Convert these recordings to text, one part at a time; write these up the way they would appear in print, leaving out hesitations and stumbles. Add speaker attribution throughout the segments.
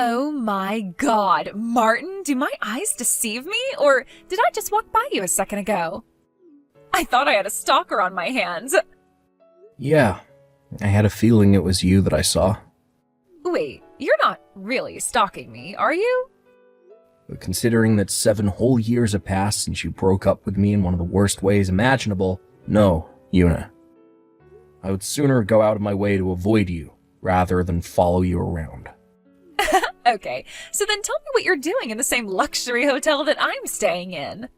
Speaker 1: Oh my god, Martin, do my eyes deceive me? Or did I just walk by you a second ago? I thought I had a stalker on my hands.
Speaker 2: Yeah, I had a feeling it was you that I saw.
Speaker 1: Wait, you're not really stalking me, are you?
Speaker 2: But considering that 7 whole years have passed since you broke up with me in one of the worst ways imaginable, no, Yuna. I would sooner go out of my way to avoid you, rather than follow you around.
Speaker 1: Okay, so then tell me what you're doing in the same luxury hotel that I'm staying in.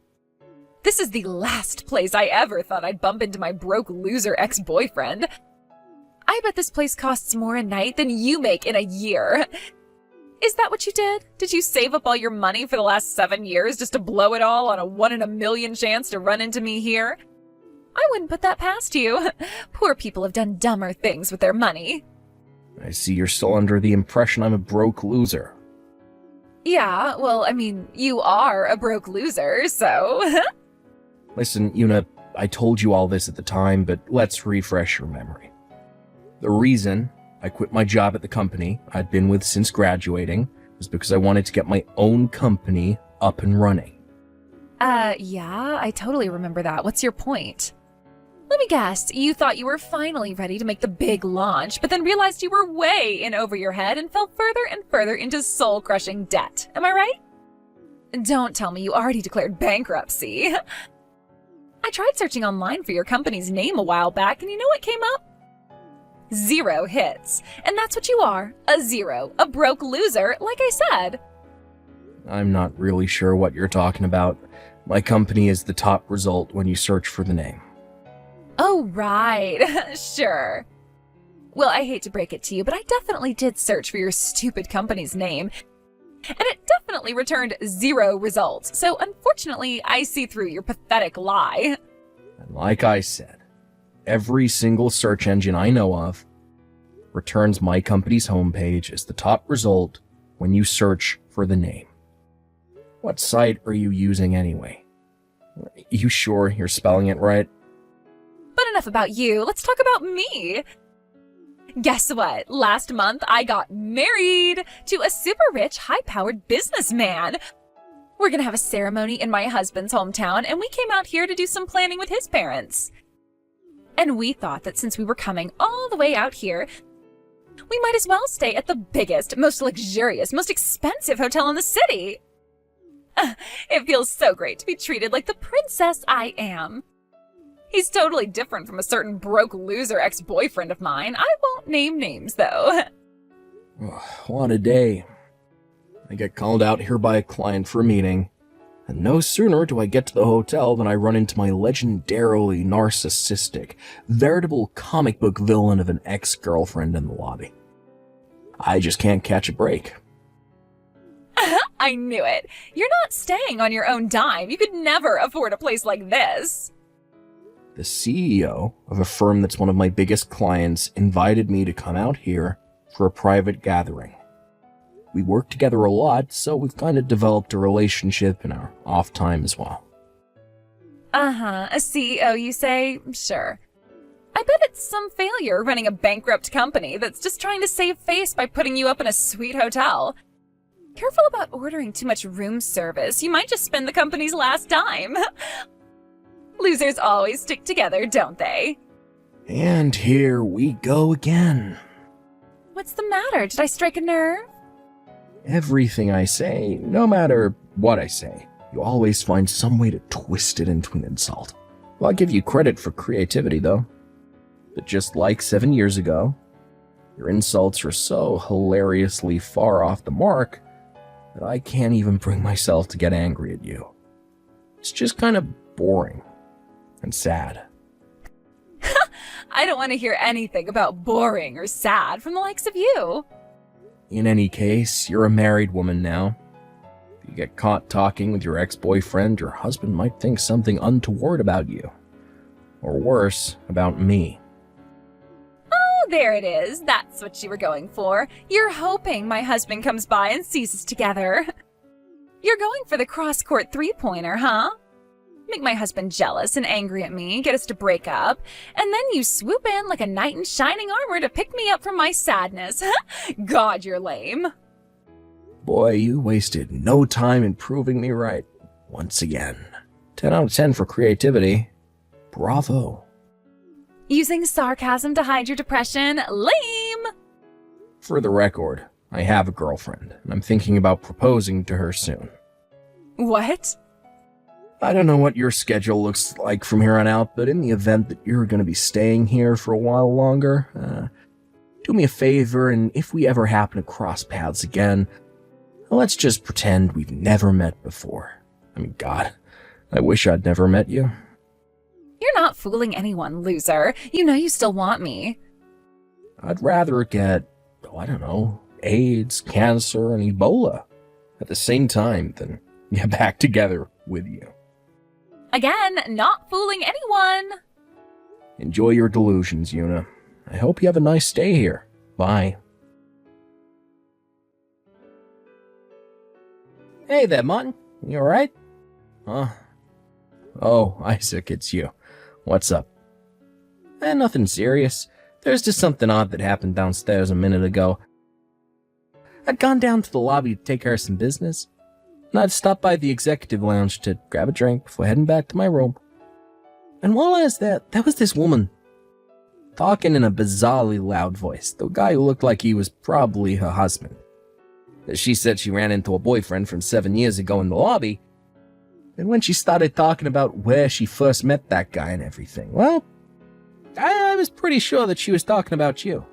Speaker 1: This is the last place I ever thought I'd bump into my broke loser ex-boyfriend. I bet this place costs more a night than you make in a year. Is that what you did? Did you save up all your money for the last 7 years just to blow it all on a 1 in a million chance to run into me here? I wouldn't put that past you. Poor people have done dumber things with their money.
Speaker 2: I see you're still under the impression I'm a broke loser.
Speaker 1: Yeah, well, I mean, you are a broke loser, so...
Speaker 2: Listen, Yuna, I told you all this at the time, but let's refresh your memory. The reason I quit my job at the company I'd been with since graduating was because I wanted to get my own company up and running.
Speaker 1: Yeah, I totally remember that. What's your point? Let me guess, you thought you were finally ready to make the big launch, but then realized you were way in over your head and fell further and further into soul-crushing debt. Am I right? Don't tell me you already declared bankruptcy. I tried searching online for your company's name a while back, and you know what came up? 0 hits. And that's what you are, a 0, a broke loser, like I said.
Speaker 2: I'm not really sure what you're talking about. My company is the top result when you search for the name.
Speaker 1: Oh, right. Sure. Well, I hate to break it to you, but I definitely did search for your stupid company's name, and it definitely returned 0 results. So unfortunately, I see through your pathetic lie.
Speaker 2: And like I said, every single search engine I know of returns my company's homepage as the top result when you search for the name. What site are you using anyway? You sure you're spelling it right?
Speaker 1: But enough about you. Let's talk about me. Guess what? Last month, I got married to a super rich, high-powered businessman. We're gonna have a ceremony in my husband's hometown, and we came out here to do some planning with his parents. And we thought that since we were coming all the way out here, we might as well stay at the biggest, most luxurious, most expensive hotel in the city. It feels so great to be treated like the princess I am. He's totally different from a certain broke loser ex-boyfriend of mine. I won't name names, though.
Speaker 2: What a day. I get called out here by a client for a meeting, and no sooner do I get to the hotel than I run into my legendarily narcissistic, veritable comic book villain of an ex-girlfriend in the lobby. I just can't catch a break.
Speaker 1: I knew it. You're not staying on your own dime. You could never afford a place like this.
Speaker 2: The CEO of a firm that's one of my biggest clients invited me to come out here for a private gathering. We work together a lot, so we've kind of developed a relationship in our off time as well.
Speaker 1: A CEO, you say? Sure. I bet it's some failure running a bankrupt company that's just trying to save face by putting you up in a sweet hotel. Careful about ordering too much room service. You might just spend the company's last dime. Losers always stick together, don't they?
Speaker 2: And here we go again.
Speaker 1: What's the matter? Did I strike a nerve?
Speaker 2: Everything I say, no matter what I say, you always find some way to twist it into an insult. Well, I'll give you credit for creativity, though. But just like 7 years ago, your insults are so hilariously far off the mark that I can't even bring myself to get angry at you. It's just kind of boring and sad.
Speaker 1: I don't want to hear anything about boring or sad from the likes of you.
Speaker 2: In any case, you're a married woman now. If you get caught talking with your ex-boyfriend, your husband might think something untoward about you. Or worse, about me.
Speaker 1: Oh, there it is. That's what you were going for. You're hoping my husband comes by and sees us together. You're going for the cross-court three-pointer, huh? Make my husband jealous and angry at me, get us to break up, and then you swoop in like a knight in shining armor to pick me up from my sadness. God, you're lame.
Speaker 2: Boy, you wasted no time in proving me right. Once again. 10 out of 10 for creativity. Bravo.
Speaker 1: Using sarcasm to hide your depression? Lame!
Speaker 2: For the record, I have a girlfriend, and I'm thinking about proposing to her soon.
Speaker 1: What?
Speaker 2: I don't know what your schedule looks like from here on out, but in the event that you're going to be staying here for a while longer, do me a favor, and if we ever happen to cross paths again, let's just pretend we've never met before. I mean, God, I wish I'd never met you.
Speaker 1: You're not fooling anyone, loser. You know you still want me.
Speaker 2: I'd rather get, I don't know, AIDS, cancer, and Ebola at the same time than get back together with you.
Speaker 1: Again, not fooling anyone.
Speaker 2: Enjoy your delusions, Yuna. I hope you have a nice stay here. Bye. Hey there, Martin. You alright? Huh? Oh, Isaac, it's you. What's up? Nothing serious. There's just something odd that happened downstairs a minute ago. I'd gone down to the lobby to take care of some business, and I'd stopped by the executive lounge to grab a drink before heading back to my room. And while I was there was this woman, talking in a bizarrely loud voice, the guy who looked like he was probably her husband. She said she ran into a boyfriend from 7 years ago in the lobby, and when she started talking about where she first met that guy and everything, well, I was pretty sure that she was talking about you.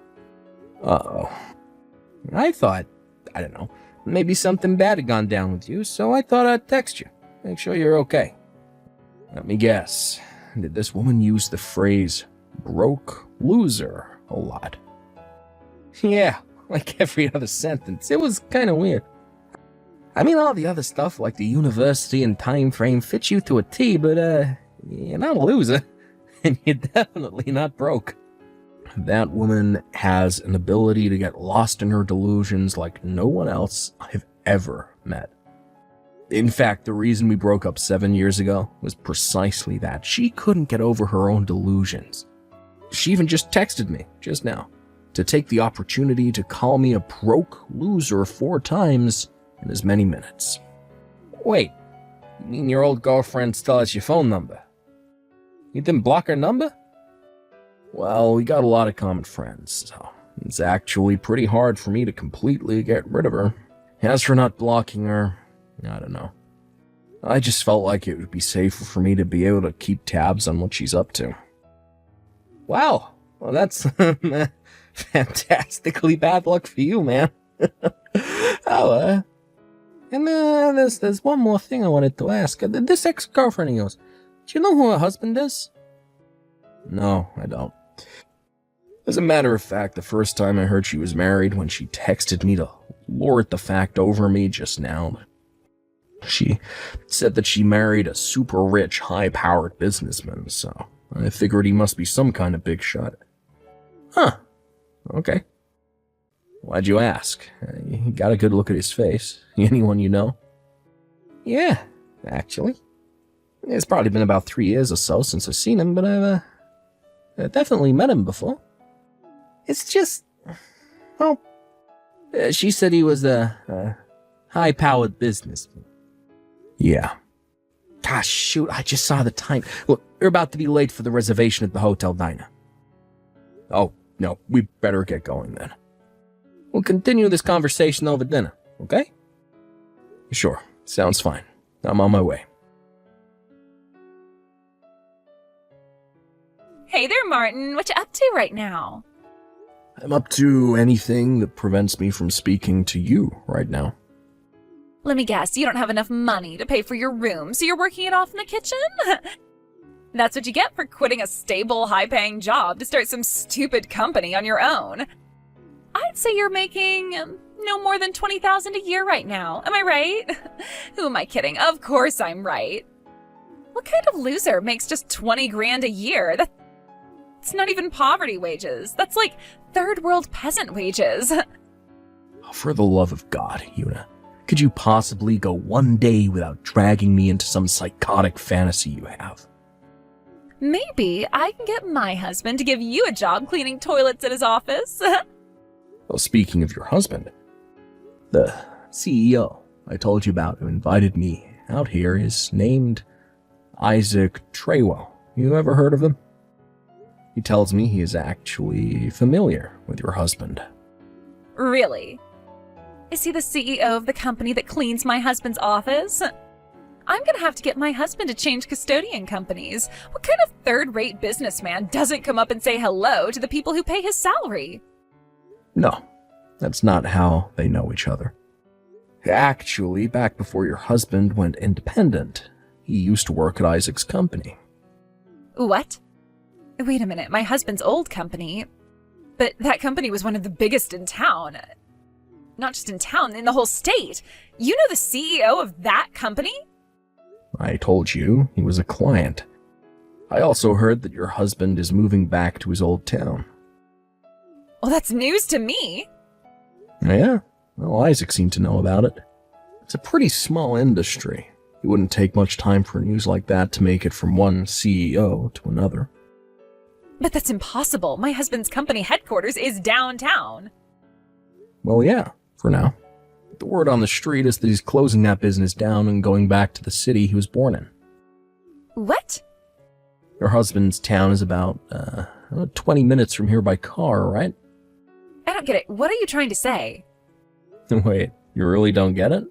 Speaker 2: Uh-oh. I thought, I don't know, maybe something bad had gone down with you, so I thought I'd text you, make sure you're okay. Let me guess, did this woman use the phrase broke loser a lot? Yeah, like every other sentence. It was kind of weird. I mean, all the other stuff like the university and time frame fits you to a T, but you're not a loser, and you're definitely not broke. That woman has an ability to get lost in her delusions like no one else I've ever met. In fact, the reason we broke up 7 years ago was precisely that. She couldn't get over her own delusions. She even just texted me, just now, to take the opportunity to call me a broke loser 4 times in as many minutes. Wait, you mean your old girlfriend still has your phone number? You didn't block her number? Well, we got a lot of common friends, so it's actually pretty hard for me to completely get rid of her. As for not blocking her, I don't know. I just felt like it would be safer for me to be able to keep tabs on what she's up to. Wow, well that's fantastically bad luck for you, man. And there's one more thing I wanted to ask. This ex-girlfriend of yours, do you know who her husband is? No, I don't. As a matter of fact, the first time I heard she was married, when she texted me to lord the fact over me just now, she said that she married a super rich, high-powered businessman, so I figured he must be some kind of big shot. Huh. Okay. Why'd you ask? You got a good look at his face. Anyone you know? Yeah, actually. It's probably been about 3 years or so since I've seen him, but I've definitely met him before. It's just, well, she said he was a high-powered businessman. Yeah. Gosh, shoot, I just saw the time. Look, we're about to be late for the reservation at the hotel diner. Oh, no, we better get going then. We'll continue this conversation over dinner, okay? Sure, sounds fine. I'm on my way.
Speaker 1: Hey there, Martin. What you up to right now?
Speaker 2: I'm up to anything that prevents me from speaking to you right now.
Speaker 1: Let me guess, you don't have enough money to pay for your room, so you're working it off in the kitchen? That's what you get for quitting a stable, high-paying job to start some stupid company on your own. I'd say you're making no more than $20,000 a year right now. Am I right? Who am I kidding? Of course I'm right. What kind of loser makes just 20 grand a year? That's not even poverty wages. That's like third world peasant wages.
Speaker 2: For the love of God, Yuna, could you possibly go one day without dragging me into some psychotic fantasy you have?
Speaker 1: Maybe I can get my husband to give you a job cleaning toilets at his office.
Speaker 2: Well, speaking of your husband, the CEO I told you about who invited me out here is named Isaac Treywell. You ever heard of him? He tells me he is actually familiar with your husband.
Speaker 1: Really? Is he the CEO of the company that cleans my husband's office? I'm gonna have to get my husband to change custodian companies. What kind of third-rate businessman doesn't come up and say hello to the people who pay his salary?
Speaker 2: No, that's not how they know each other. Actually, back before your husband went independent, he used to work at Isaac's company.
Speaker 1: What? Wait a minute, my husband's old company? But that company was one of the biggest in town. Not just in town, in the whole state. You know the CEO of that company?
Speaker 2: I told you he was a client. I also heard that your husband is moving back to his old town.
Speaker 1: Well, that's news to me.
Speaker 2: Yeah? Well, Isaac seemed to know about it. It's a pretty small industry. It wouldn't take much time for news like that to make it from one CEO to another.
Speaker 1: But that's impossible. My husband's company headquarters is downtown.
Speaker 2: Well, yeah, for now. The word on the street is that he's closing that business down and going back to the city he was born in.
Speaker 1: What?
Speaker 2: Your husband's town is about 20 minutes from here by car, right?
Speaker 1: I don't get it. What are you trying to say?
Speaker 2: Wait, you really don't get it?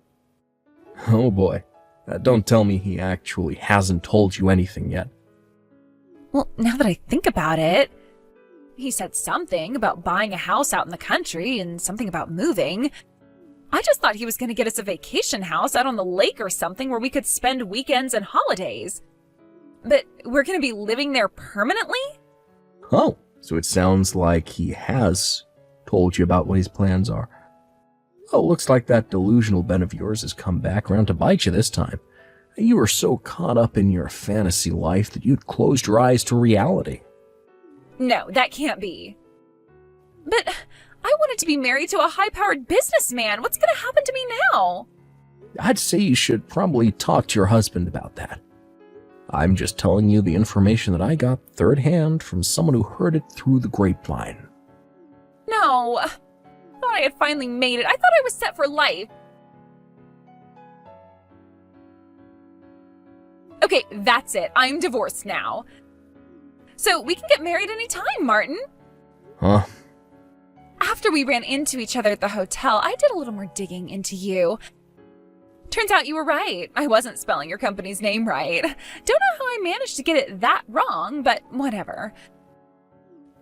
Speaker 2: Oh boy. Don't tell me he actually hasn't told you anything yet.
Speaker 1: Well, now that I think about it, he said something about buying a house out in the country and something about moving. I just thought he was going to get us a vacation house out on the lake or something where we could spend weekends and holidays. But we're going to be living there permanently?
Speaker 2: Oh, so it sounds like he has told you about what his plans are. Oh, looks like that delusional Ben of yours has come back around to bite you this time. You were so caught up in your fantasy life that you'd closed your eyes to reality.
Speaker 1: No, that can't be. But I wanted to be married to a high-powered businessman. What's going to happen to me now?
Speaker 2: I'd say you should probably talk to your husband about that. I'm just telling you the information that I got third hand from someone who heard it through the grapevine.
Speaker 1: No. I thought I had finally made it. I thought I was set for life. Okay, that's it. I'm divorced now. So we can get married anytime, Martin.
Speaker 2: Huh?
Speaker 1: After we ran into each other at the hotel, I did a little more digging into you. Turns out you were right. I wasn't spelling your company's name right. Don't know how I managed to get it that wrong, but whatever.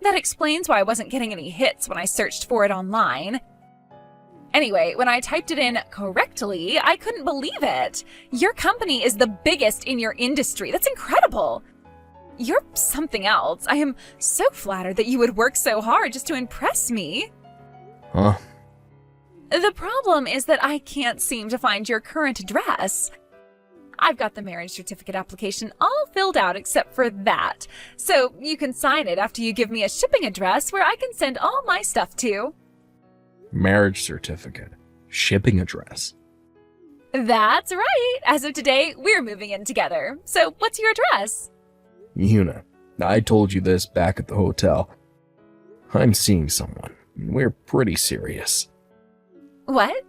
Speaker 1: That explains why I wasn't getting any hits when I searched for it online. Anyway, when I typed it in correctly, I couldn't believe it. Your company is the biggest in your industry. That's incredible. You're something else. I am so flattered that you would work so hard just to impress me.
Speaker 2: Huh?
Speaker 1: The problem is that I can't seem to find your current address. I've got the marriage certificate application all filled out except for that, so you can sign it after you give me a shipping address where I can send all my stuff to.
Speaker 2: Marriage certificate. Shipping address.
Speaker 1: That's right. As of today, we're moving in together. So what's your address?
Speaker 2: Yuna, I told you this back at the hotel. I'm seeing someone. We're pretty serious.
Speaker 1: What?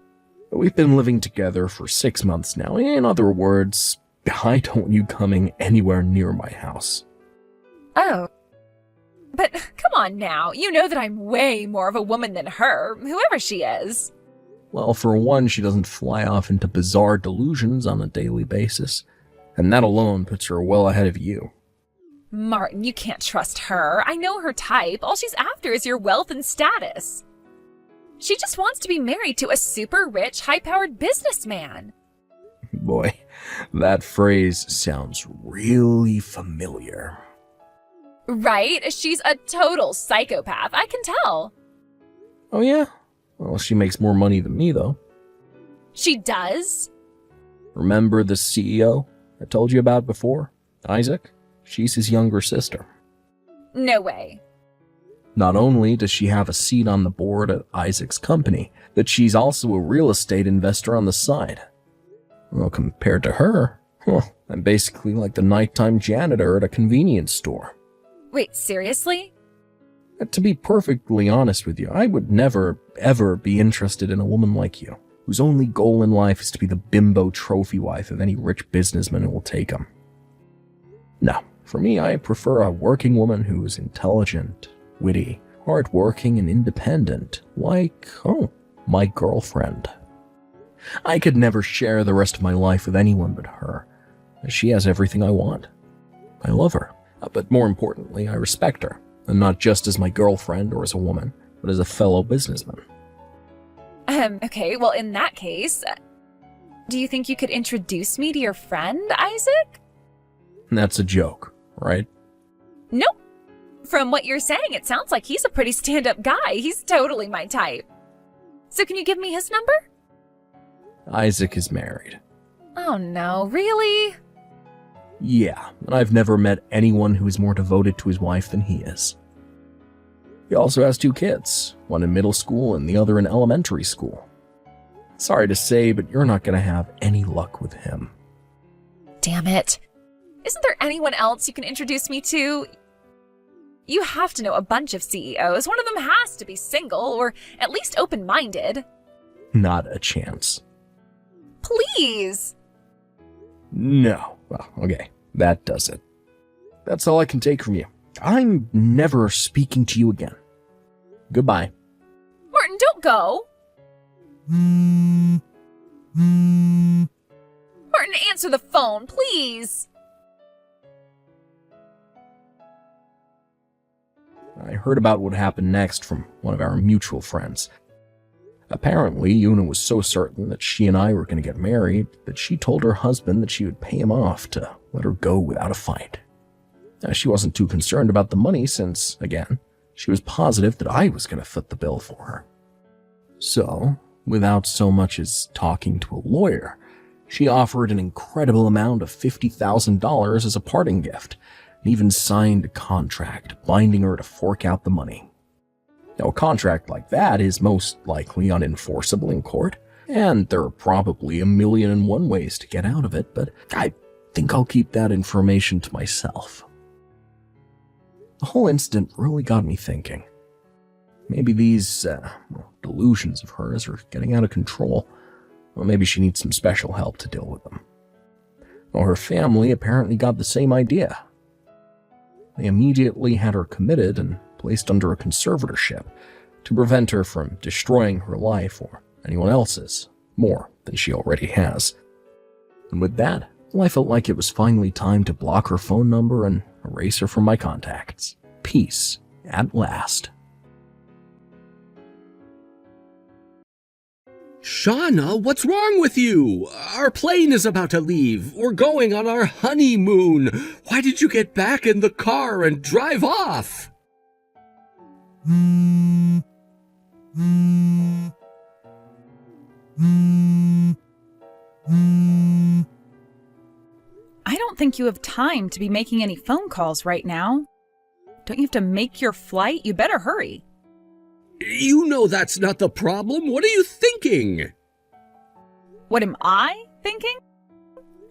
Speaker 2: We've been living together for 6 months now. In other words, I don't want you coming anywhere near my house.
Speaker 1: Oh. But come on now. You know that I'm way more of a woman than her, whoever she is.
Speaker 2: Well, for one, she doesn't fly off into bizarre delusions on a daily basis. And that alone puts her well ahead of you.
Speaker 1: Martin, you can't trust her. I know her type. All she's after is your wealth and status. She just wants to be married to a super rich, high-powered businessman.
Speaker 2: Boy, that phrase sounds really familiar.
Speaker 1: Right? She's a total psychopath. I can tell.
Speaker 2: Oh yeah? Well, she makes more money than me, though.
Speaker 1: She does?
Speaker 2: Remember the CEO I told you about before? Isaac? She's his younger sister.
Speaker 1: No way.
Speaker 2: Not only does she have a seat on the board at Isaac's company, but she's also a real estate investor on the side. Well, compared to her, I'm basically like the nighttime janitor at a convenience store.
Speaker 1: Wait, seriously?
Speaker 2: To be perfectly honest with you, I would never, ever be interested in a woman like you. whose only goal in life is to be the bimbo trophy wife of any rich businessman who will take him. No, for me, I prefer a working woman who is intelligent, witty, hardworking, and independent, like, my girlfriend. I could never share the rest of my life with anyone but her, as she has everything I want. I love her, but more importantly, I respect her, and not just as my girlfriend or as a woman, but as a fellow businessman.
Speaker 1: Okay, well, in that case, do you think you could introduce me to your friend, Isaac?
Speaker 2: That's a joke, right?
Speaker 1: Nope. From what you're saying, it sounds like he's a pretty stand-up guy. He's totally my type. So can you give me his number?
Speaker 2: Isaac is married.
Speaker 1: Oh no, really?
Speaker 2: Yeah, and I've never met anyone who is more devoted to his wife than he is. He also has 2 kids, one in middle school and the other in elementary school. Sorry to say, but you're not going to have any luck with him.
Speaker 1: Damn it. Isn't there anyone else you can introduce me to? You have to know a bunch of CEOs. One of them has to be single, or at least open-minded.
Speaker 2: Not a chance.
Speaker 1: Please!
Speaker 2: No. Well, okay. That does it. That's all I can take from you. I'm never speaking to you again. Goodbye.
Speaker 1: Martin, don't go! Martin, answer the phone, please!
Speaker 2: I heard about what happened next from one of our mutual friends. Apparently, Yuna was so certain that she and I were going to get married that she told her husband that she would pay him off to let her go without a fight. She wasn't too concerned about the money since, again, she was positive that I was going to foot the bill for her. So, without so much as talking to a lawyer, she offered an incredible amount of $50,000 as a parting gift, and even signed a contract binding her to fork out the money. Now, a contract like that is most likely unenforceable in court, and there are probably 1,000,001 ways to get out of it, but I think I'll keep that information to myself. The whole incident really got me thinking. Maybe these delusions of hers are getting out of control, or maybe she needs some special help to deal with them. Well, her family apparently got the same idea. They immediately had her committed and placed under a conservatorship to prevent her from destroying her life or anyone else's more than she already has. And with that, I felt like it was finally time to block her phone number and erase her from my contacts. Peace at last.
Speaker 3: Shauna, what's wrong with you? Our plane is about to leave. We're going on our honeymoon. Why did you get back in the car and drive off?
Speaker 4: I don't think you have time to be making any phone calls right now. Don't you have to make your flight? You better hurry.
Speaker 3: You know that's not the problem. What are you thinking?
Speaker 4: What am I thinking?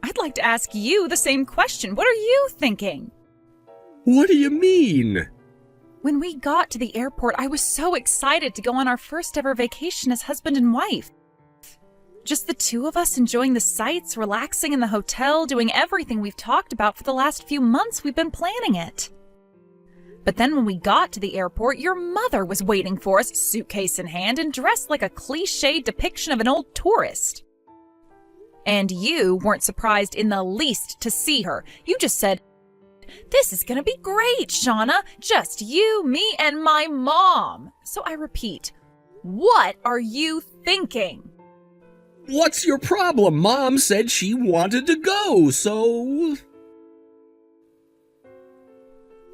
Speaker 4: I'd like to ask you the same question. What are you thinking?
Speaker 3: What do you mean?
Speaker 4: When we got to the airport, I was so excited to go on our first ever vacation as husband and wife. Just the 2 of us enjoying the sights, relaxing in the hotel, doing everything we've talked about for the last few months we've been planning it. But then when we got to the airport, your mother was waiting for us, suitcase in hand, and dressed like a cliched depiction of an old tourist. And you weren't surprised in the least to see her. You just said, "This is gonna be great, Shauna. Just you, me, and my mom." So I repeat, what are you thinking?
Speaker 3: What's your problem? Mom said she wanted to go, so...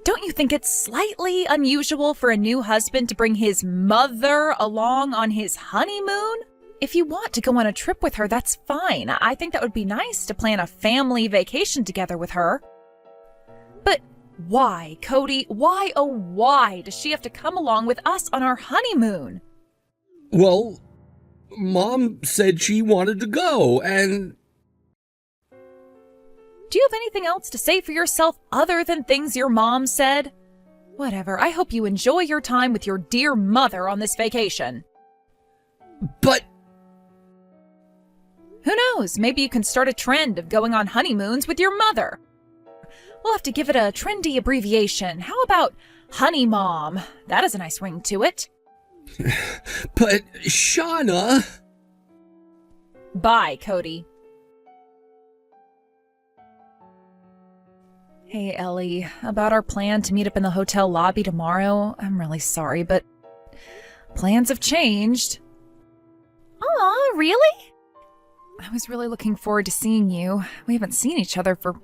Speaker 4: Don't you think it's slightly unusual for a new husband to bring his mother along on his honeymoon? If you want to go on a trip with her, that's fine. I think that would be nice to plan a family vacation together with her. But why, Cody? Why, oh why does she have to come along with us on our honeymoon?
Speaker 3: Well, Mom said she wanted to go, and...
Speaker 4: Do you have anything else to say for yourself other than things your mom said? Whatever, I hope you enjoy your time with your dear mother on this vacation.
Speaker 3: But...
Speaker 4: Who knows, maybe you can start a trend of going on honeymoons with your mother. We'll have to give it a trendy abbreviation. How about Honey Mom? That has a nice ring to it.
Speaker 3: But, Shauna...
Speaker 4: Bye, Cody. Hey, Ellie, about our plan to meet up in the hotel lobby tomorrow, I'm really sorry, but plans have changed.
Speaker 1: Aw, really?
Speaker 4: I was really looking forward to seeing you. We haven't seen each other for,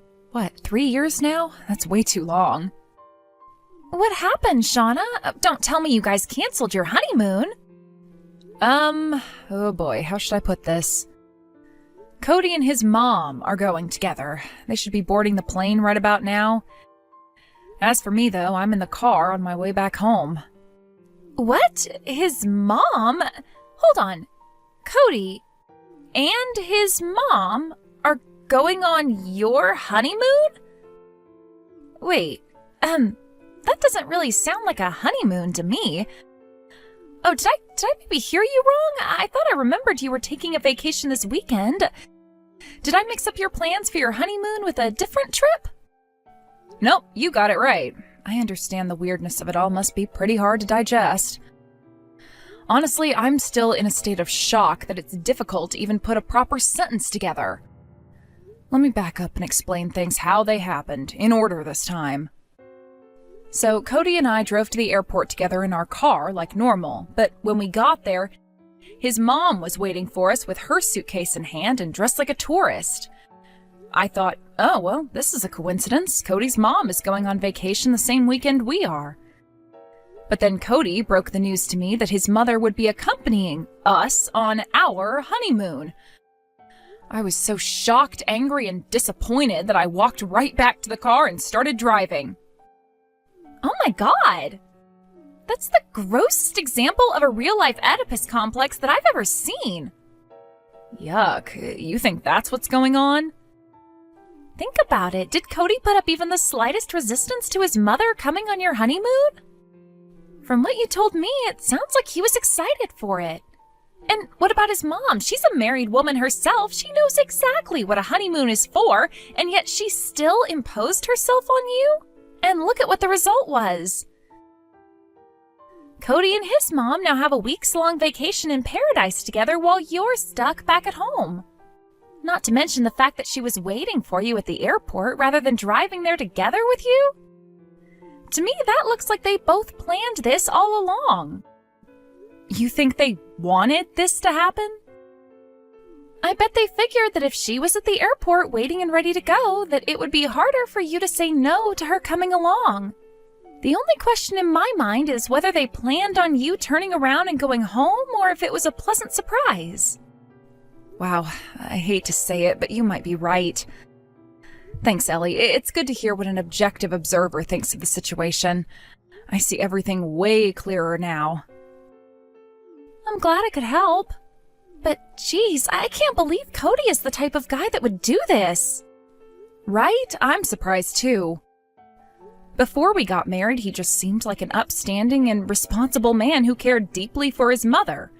Speaker 4: 3 years now? That's way too long.
Speaker 1: What happened, Shauna? Don't tell me you guys canceled your honeymoon.
Speaker 4: Oh boy, how should I put this? Cody and his mom are going together. They should be boarding the plane right about now. As for me, though, I'm in the car on my way back home.
Speaker 1: What? His mom? Hold on. Cody and his mom are going on your honeymoon? Wait, that doesn't really sound like a honeymoon to me. Oh, did I maybe hear you wrong? I thought I remembered you were taking a vacation this weekend. Did I mix up your plans for your honeymoon with a different trip?
Speaker 4: Nope, you got it right. I understand the weirdness of it all must be pretty hard to digest. Honestly, I'm still in a state of shock that it's difficult to even put a proper sentence together. Let me back up and explain things how they happened, in order this time. So, Cody and I drove to the airport together in our car like normal, but when we got there, his mom was waiting for us with her suitcase in hand and dressed like a tourist. I thought, oh, well, this is a coincidence. Cody's mom is going on vacation the same weekend we are. But then Cody broke the news to me that his mother would be accompanying us on our honeymoon. I was so shocked, angry, and disappointed that I walked right back to the car and started driving.
Speaker 1: Oh my god! That's the grossest example of a real-life Oedipus complex that I've ever seen.
Speaker 4: Yuck, you think that's what's going on?
Speaker 1: Think about it. Did Cody put up even the slightest resistance to his mother coming on your honeymoon? From what you told me, it sounds like he was excited for it. And what about his mom? She's a married woman herself. She knows exactly what a honeymoon is for, and yet she still imposed herself on you? And look at what the result was. Cody and his mom now have a weeks-long vacation in paradise together while you're stuck back at home. Not to mention the fact that she was waiting for you at the airport rather than driving there together with you. To me, that looks like they both planned this all along.
Speaker 4: You think they wanted this to happen?
Speaker 1: I bet they figured that if she was at the airport waiting and ready to go, that it would be harder for you to say no to her coming along. The only question in my mind is whether they planned on you turning around and going home or if it was a pleasant surprise.
Speaker 4: Wow, I hate to say it, but you might be right. Thanks, Ellie. It's good to hear what an objective observer thinks of the situation. I see everything way clearer now.
Speaker 1: I'm glad I could help. But geez, I can't believe Cody is the type of guy that would do this.
Speaker 4: Right? I'm surprised too. Before we got married, he just seemed like an upstanding and responsible man who cared deeply for his mother.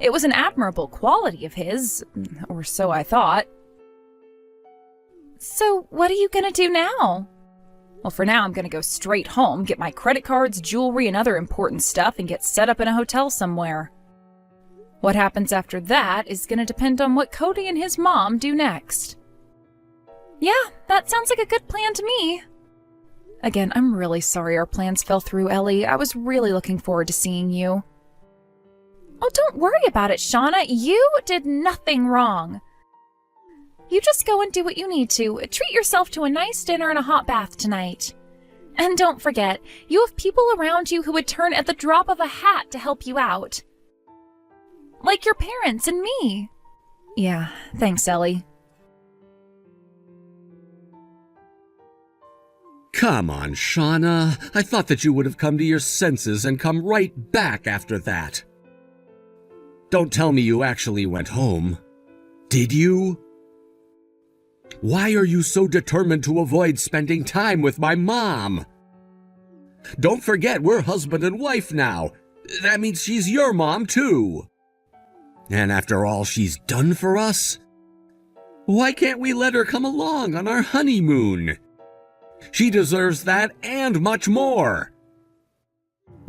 Speaker 4: It was an admirable quality of his, or so I thought.
Speaker 1: So what are you gonna do now?
Speaker 4: Well, for now, I'm gonna go straight home, get my credit cards, jewelry, and other important stuff, and get set up in a hotel somewhere. What happens after that is gonna depend on what Cody and his mom do next.
Speaker 1: Yeah, that sounds like a good plan to me.
Speaker 4: Again, I'm really sorry our plans fell through, Ellie. I was really looking forward to seeing you.
Speaker 1: Oh, don't worry about it, Shauna. You did nothing wrong. You just go and do what you need to. Treat yourself to a nice dinner and a hot bath tonight. And don't forget, you have people around you who would turn at the drop of a hat to help you out. Like your parents and me.
Speaker 4: Yeah, thanks, Ellie.
Speaker 3: Come on, Shauna. I thought that you would have come to your senses and come right back after that. Don't tell me you actually went home. Did you? Why are you so determined to avoid spending time with my mom? Don't forget, we're husband and wife now. That means she's your mom, too. And after all she's done for us, why can't we let her come along on our honeymoon? She deserves that and much more.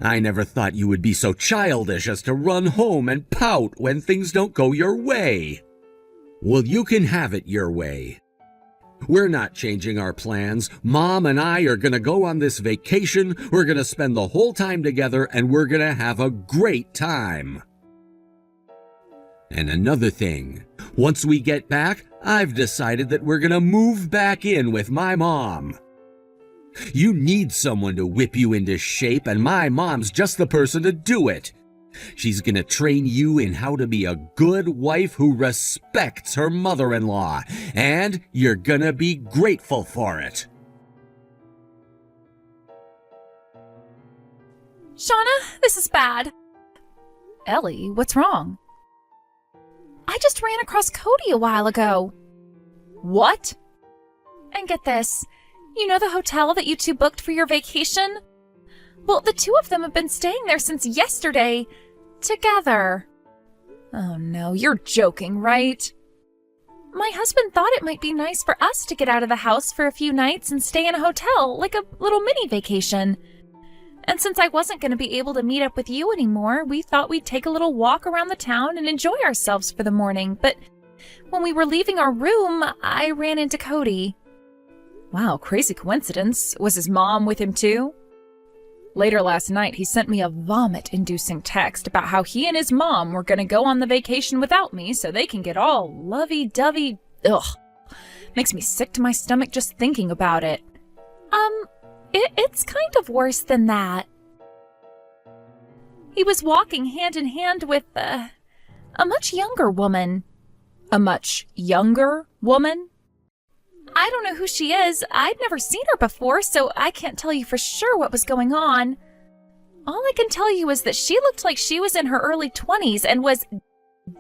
Speaker 3: I never thought you would be so childish as to run home and pout when things don't go your way. Well, you can have it your way. We're not changing our plans. Mom and I are gonna go on this vacation, we're gonna spend the whole time together, and we're gonna have a great time. And another thing, once we get back, I've decided that we're gonna move back in with my mom. You need someone to whip you into shape, and my mom's just the person to do it. She's gonna train you in how to be a good wife who respects her mother-in-law, and you're gonna be grateful for it.
Speaker 1: Shauna, this is bad.
Speaker 4: Ellie, what's wrong?
Speaker 1: I just ran across Cody a while ago.
Speaker 4: What?
Speaker 1: And get this, you know the hotel that you two booked for your vacation? Well, the two of them have been staying there since yesterday. Together.
Speaker 4: Oh no, you're joking, right?
Speaker 1: My husband thought it might be nice for us to get out of the house for a few nights and stay in a hotel, like a little mini vacation. And since I wasn't going to be able to meet up with you anymore, we thought we'd take a little walk around the town and enjoy ourselves for the morning. But when we were leaving our room, I ran into Cody.
Speaker 4: Wow, crazy coincidence. Was his mom with him too? Later last night, he sent me a vomit-inducing text about how he and his mom were going to go on the vacation without me so they can get all lovey-dovey. Ugh. Makes me sick to my stomach just thinking about it.
Speaker 1: It's kind of worse than that. He was walking hand in hand with, a much younger woman.
Speaker 4: A much younger woman?
Speaker 1: I don't know who she is. I'd never seen her before, so I can't tell you for sure what was going on. All I can tell you is that she looked like she was in her early 20s and was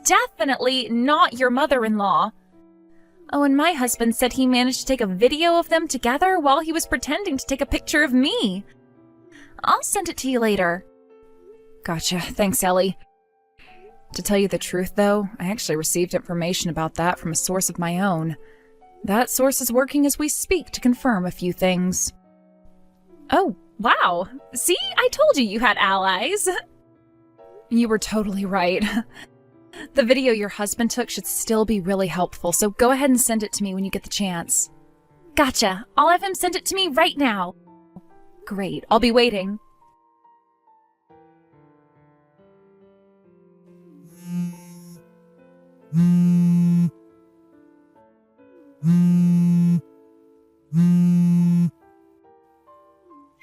Speaker 1: definitely not your mother-in-law. Oh, and my husband said he managed to take a video of them together while he was pretending to take a picture of me. I'll send it to you later.
Speaker 4: Gotcha. Thanks, Ellie. To tell you the truth, though, I actually received information about that from a source of my own. That source is working as we speak to confirm a few things.
Speaker 1: Oh, wow. See, I told you had allies.
Speaker 4: You were totally right. The video your husband took should still be really helpful, so go ahead and send it to me when you get the chance.
Speaker 1: Gotcha. I'll have him send it to me right now.
Speaker 4: Great. I'll be waiting.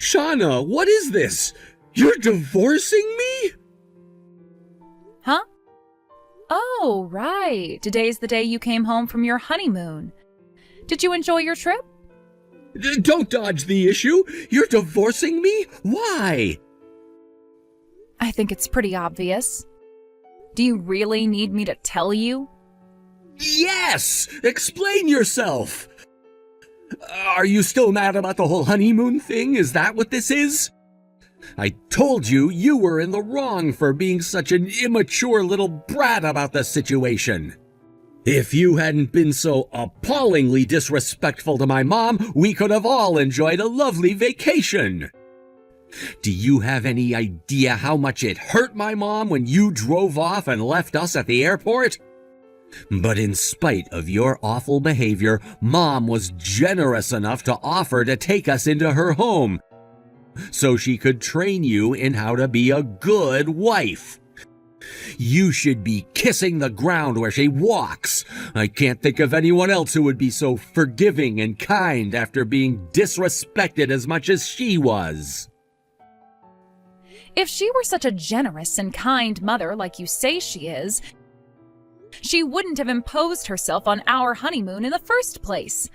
Speaker 3: Shauna, what is this? You're divorcing me?
Speaker 4: Huh? Oh, right. Today's the day you came home from your honeymoon. Did you enjoy your trip?
Speaker 3: Don't dodge the issue. You're divorcing me? Why?
Speaker 4: I think it's pretty obvious. Do you really need me to tell you?
Speaker 3: Yes! Explain yourself! Are you still mad about the whole honeymoon thing? Is that what this is? I told you you were in the wrong for being such an immature little brat about the situation. If you hadn't been so appallingly disrespectful to my mom, we could have all enjoyed a lovely vacation. Do you have any idea how much it hurt my mom when you drove off and left us at the airport? But in spite of your awful behavior, Mom was generous enough to offer to take us into her home so she could train you in how to be a good wife. You should be kissing the ground where she walks. I can't think of anyone else who would be so forgiving and kind after being disrespected as much as she was.
Speaker 4: If she were such a generous and kind mother like you say she is, she wouldn't have imposed herself on our honeymoon in the first place.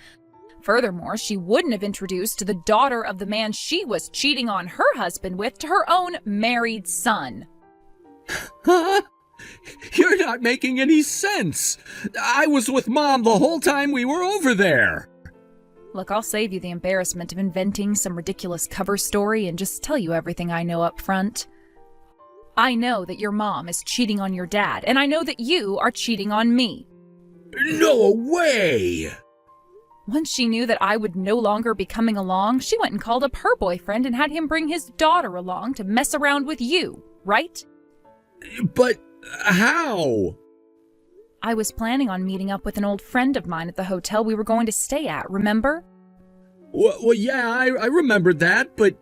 Speaker 4: Furthermore, she wouldn't have introduced the daughter of the man she was cheating on her husband with to her own married son.
Speaker 3: Huh? You're not making any sense. I was with Mom the whole time we were over there.
Speaker 4: Look, I'll save you the embarrassment of inventing some ridiculous cover story and just tell you everything I know up front. I know that your mom is cheating on your dad, and I know that you are cheating on me.
Speaker 3: No way!
Speaker 4: Once she knew that I would no longer be coming along, she went and called up her boyfriend and had him bring his daughter along to mess around with you, right?
Speaker 3: But how?
Speaker 4: I was planning on meeting up with an old friend of mine at the hotel we were going to stay at, remember?
Speaker 3: Well, yeah, I remembered that, but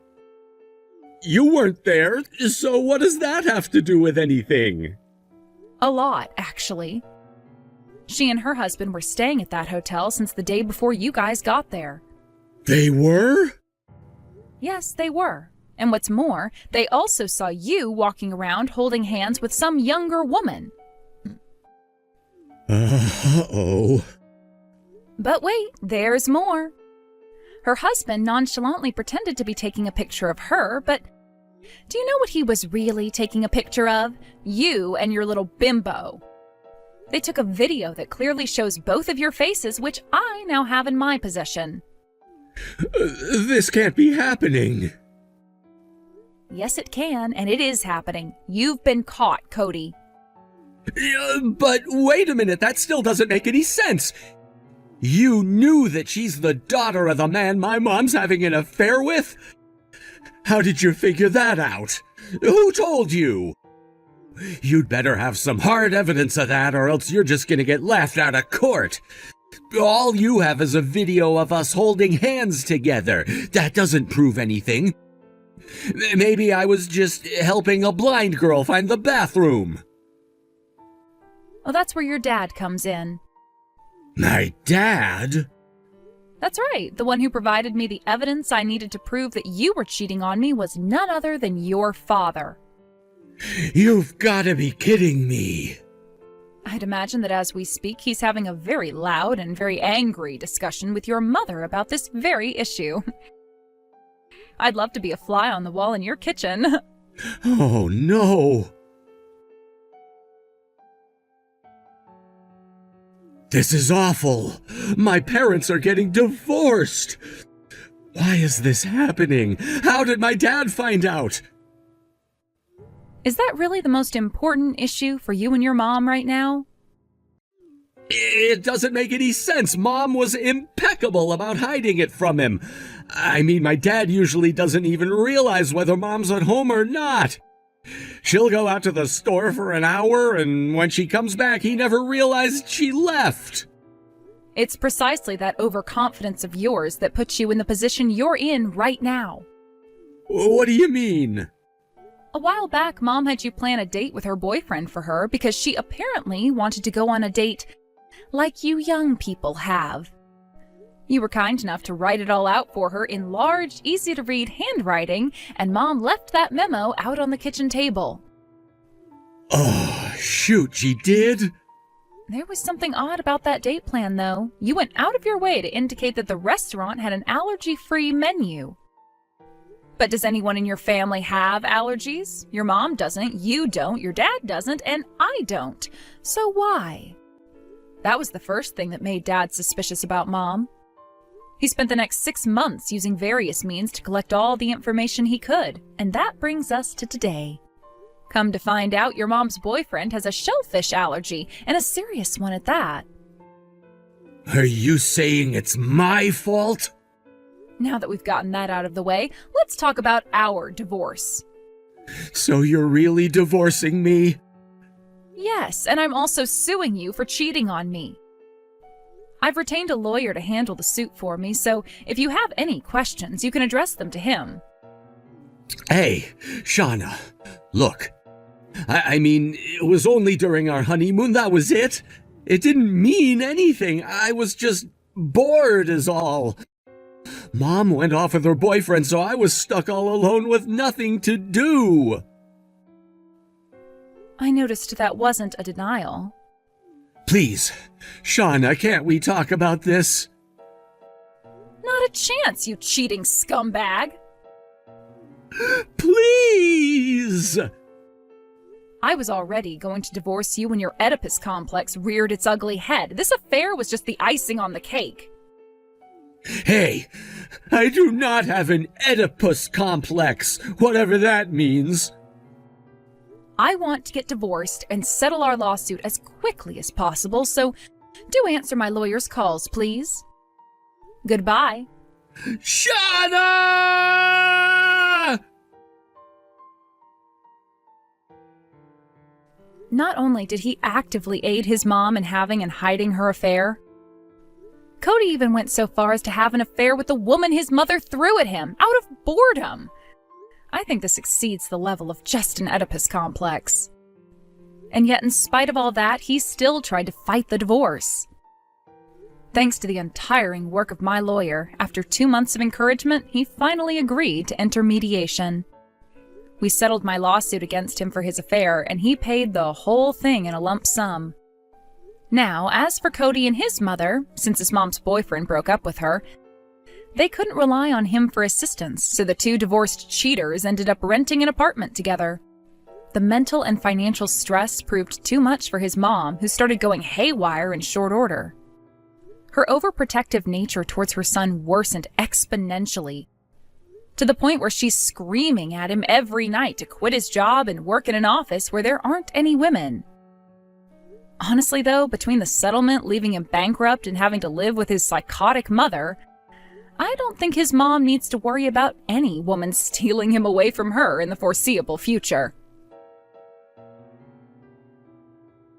Speaker 3: you weren't there, so what does that have to do with anything?
Speaker 4: A lot, actually. She and her husband were staying at that hotel since the day before you guys got there.
Speaker 3: They were?
Speaker 4: Yes, they were. And what's more, they also saw you walking around holding hands with some younger woman.
Speaker 3: Uh-oh.
Speaker 4: But wait, there's more. Her husband nonchalantly pretended to be taking a picture of her, but do you know what he was really taking a picture of? You and your little bimbo. They took a video that clearly shows both of your faces, which I now have in my possession.
Speaker 3: This can't be happening.
Speaker 4: Yes, it can, and it is happening. You've been caught, Cody.
Speaker 3: But wait a minute, that still doesn't make any sense. You knew that she's the daughter of the man my mom's having an affair with? How did you figure that out? Who told you? You'd better have some hard evidence of that, or else you're just gonna get laughed out of court. All you have is a video of us holding hands together. That doesn't prove anything. Maybe I was just helping a blind girl find the bathroom.
Speaker 4: Oh, that's where your dad comes in.
Speaker 3: My dad?
Speaker 4: That's right. The one who provided me the evidence I needed to prove that you were cheating on me was none other than your father.
Speaker 3: You've got to be kidding me.
Speaker 4: I'd imagine that as we speak, he's having a very loud and very angry discussion with your mother about this very issue. I'd love to be a fly on the wall in your kitchen.
Speaker 3: Oh, no. This is awful. My parents are getting divorced. Why is this happening? How did my dad find out?
Speaker 4: Is that really the most important issue for you and your mom right now?
Speaker 3: It doesn't make any sense. Mom was impeccable about hiding it from him. I mean, my dad usually doesn't even realize whether Mom's at home or not. She'll go out to the store for an hour, and when she comes back, he never realized she left.
Speaker 4: It's precisely that overconfidence of yours that puts you in the position you're in right now.
Speaker 3: What do you mean?
Speaker 4: A while back, Mom had you plan a date with her boyfriend for her because she apparently wanted to go on a date like you young people have. You were kind enough to write it all out for her in large, easy-to-read handwriting, and Mom left that memo out on the kitchen table.
Speaker 3: Oh, shoot, she did?
Speaker 4: There was something odd about that date plan, though. You went out of your way to indicate that the restaurant had an allergy-free menu. But does anyone in your family have allergies? Your mom doesn't, you don't, your dad doesn't, and I don't. So why? That was the first thing that made Dad suspicious about Mom. He spent the next 6 months using various means to collect all the information he could, and that brings us to today. Come to find out, your mom's boyfriend has a shellfish allergy, and a serious one at that.
Speaker 3: Are you saying it's my fault?
Speaker 4: Now that we've gotten that out of the way, let's talk about our divorce.
Speaker 3: So you're really divorcing me?
Speaker 4: Yes, and I'm also suing you for cheating on me. I've retained a lawyer to handle the suit for me, so if you have any questions, you can address them to him.
Speaker 3: Hey, Shauna, look. I mean, it was only during our honeymoon, that was it. It didn't mean anything. I was just bored is all. Mom went off with her boyfriend, so I was stuck all alone with nothing to do.
Speaker 4: I noticed that wasn't a denial.
Speaker 3: Please, Shauna, can't we talk about this?
Speaker 4: Not a chance, you cheating scumbag!
Speaker 3: Please!
Speaker 4: I was already going to divorce you when your Oedipus complex reared its ugly head. This affair was just the icing on the cake.
Speaker 3: Hey, I do not have an Oedipus complex, whatever that means.
Speaker 4: I want to get divorced and settle our lawsuit as quickly as possible, so do answer my lawyer's calls, please. Goodbye.
Speaker 3: Shauna!
Speaker 4: Not only did he actively aid his mom in having and hiding her affair, Cody even went so far as to have an affair with the woman his mother threw at him, out of boredom. I think this exceeds the level of just an Oedipus complex. And yet, in spite of all that, he still tried to fight the divorce. Thanks to the untiring work of my lawyer, after 2 months of encouragement, he finally agreed to enter mediation. We settled my lawsuit against him for his affair, and he paid the whole thing in a lump sum. Now, as for Cody and his mother, since his mom's boyfriend broke up with her, they couldn't rely on him for assistance, so the two divorced cheaters ended up renting an apartment together. The mental and financial stress proved too much for his mom, who started going haywire in short order. Her overprotective nature towards her son worsened exponentially, to the point where she's screaming at him every night to quit his job and work in an office where there aren't any women. Honestly, though, between the settlement leaving him bankrupt and having to live with his psychotic mother, I don't think his mom needs to worry about any woman stealing him away from her in the foreseeable future.